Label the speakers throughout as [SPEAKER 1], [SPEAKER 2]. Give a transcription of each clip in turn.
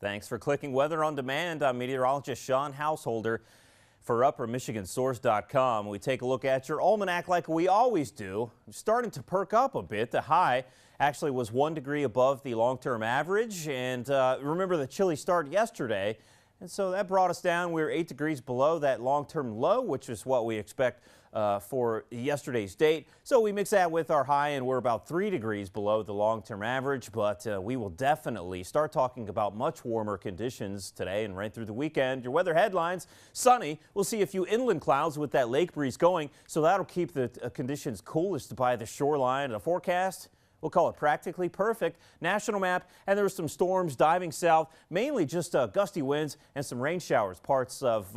[SPEAKER 1] Thanks for clicking Weather on Demand. I'm meteorologist Sean Householder for UpperMichiganSource.com. We take a look at your almanac like we always do. It's starting to perk up a bit. The high actually was 1 degree above the long-term average. And remember the chilly start yesterday. And so that brought us down. We were 8 degrees below that long-term low, which is what we expect for yesterday's date. So we mix that with our high, and we're about 3 degrees below the long-term average. But we will definitely start talking about much warmer conditions today and right through the weekend. Your weather headlines: sunny. We'll see a few inland clouds with that lake breeze going, so that'll keep the conditions coolest by the shoreline. The forecast: we'll call it practically perfect. National map, and there were some storms diving south, mainly just gusty winds and some rain showers, parts of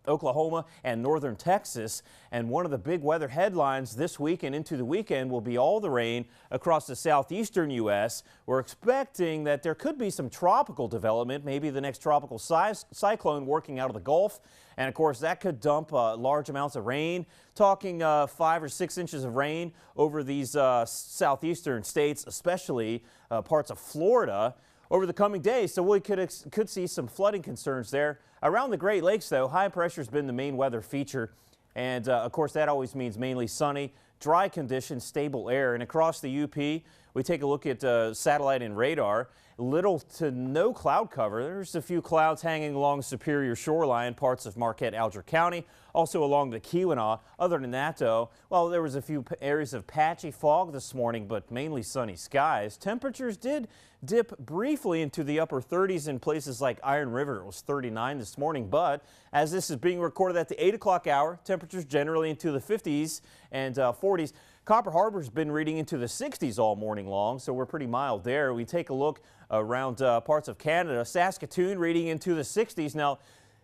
[SPEAKER 1] Oklahoma and northern Texas. And one of the big weather headlines this week and into the weekend will be all the rain across the southeastern U.S. We're expecting that there could be some tropical development, maybe the next tropical cyclone working out of the Gulf. And of course, that could dump large amounts of rain, talking 5 or 6 inches of rain over these southeastern states, especially parts of Florida, over the coming days. So we could see some flooding concerns there. Around the Great Lakes, though, high pressure has been the main weather feature. And of course, that always means mainly sunny, dry conditions, stable air. And across the UP, we take a look at satellite and radar. Little to no cloud cover. There's a few clouds hanging along Superior shoreline, parts of Marquette, Alger County, also along the Keweenaw. Other than that, though, well, there was a few areas of patchy fog this morning, but mainly sunny skies. Temperatures did dip briefly into the upper 30s in places like Iron River. It was 39 this morning, but as this is being recorded at the 8 o'clock hour, temperatures generally into the 50s and 40s. Copper Harbor's been reading into the 60s all morning long, so we're pretty mild there. We take a look around parts of Canada. Saskatoon reading into the 60s. Now,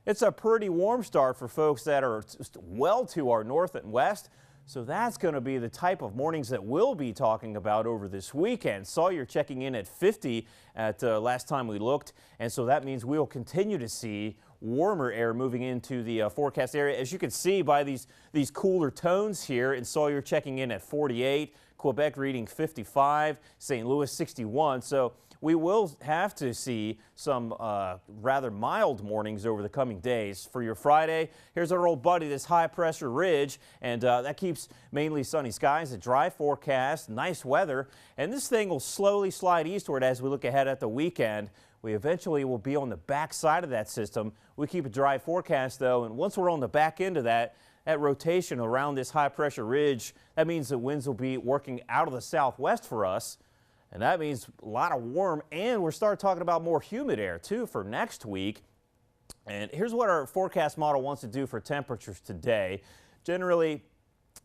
[SPEAKER 1] it's a pretty warm start for folks that are well to our north and west. So that's going to be the type of mornings that we'll be talking about over this weekend. Sawyer checking in at 50 at last time we looked. And so that means we'll continue to see warmer air moving into the forecast area. As you can see by these cooler tones here, in Sawyer checking in at 48, Quebec reading 55, St. Louis 61. So we will have to see some rather mild mornings over the coming days. For your Friday, here's our old buddy, this high pressure ridge, and that keeps mainly sunny skies, a dry forecast, nice weather, and this thing will slowly slide eastward as we look ahead at the weekend. We eventually will be on the back side of that system. We keep a dry forecast, though, and once we're on the back end of that rotation around this high pressure ridge, that means the winds will be working out of the southwest for us. And that means a lot of warm, and we're starting talking about more humid air, too, for next week. And here's what our forecast model wants to do for temperatures today. Generally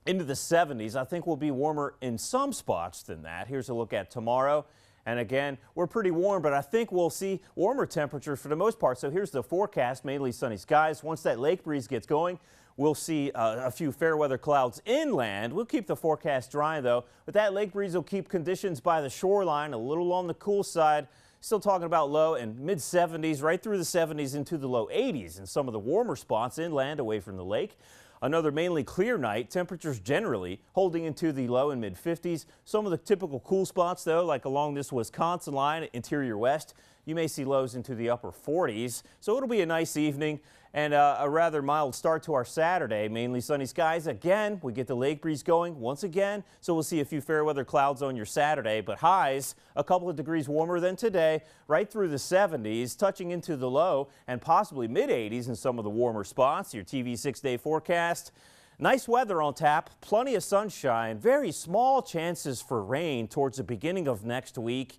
[SPEAKER 1] into the 70s. I think we'll be warmer in some spots than that. Here's a look at tomorrow. And again, we're pretty warm, but I think we'll see warmer temperatures for the most part. So here's the forecast, mainly sunny skies. Once that lake breeze gets going, we'll see a few fair weather clouds inland. We'll keep the forecast dry, though. But that lake breeze will keep conditions by the shoreline a little on the cool side. Still talking about low and mid 70s, right through the 70s into the low 80s in some of the warmer spots inland away from the lake. Another mainly clear night. Temperatures generally holding into the low and mid 50s. Some of the typical cool spots, though, like along this Wisconsin line, interior west, you may see lows into the upper 40s. So it'll be a nice evening and a rather mild start to our Saturday. Mainly sunny skies. Again, we get the lake breeze going once again. So we'll see a few fair weather clouds on your Saturday, but highs a couple of degrees warmer than today, right through the 70s, touching into the low and possibly mid 80s in some of the warmer spots. Your TV 6-day forecast. Nice weather on tap, plenty of sunshine, very small chances for rain towards the beginning of next week.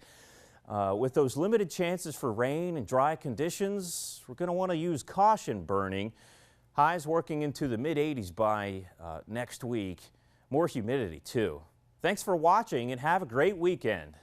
[SPEAKER 1] With those limited chances for rain and dry conditions, we're going to want to use caution burning. Highs working into the mid 80s by next week. More humidity, too. Thanks for watching and have a great weekend.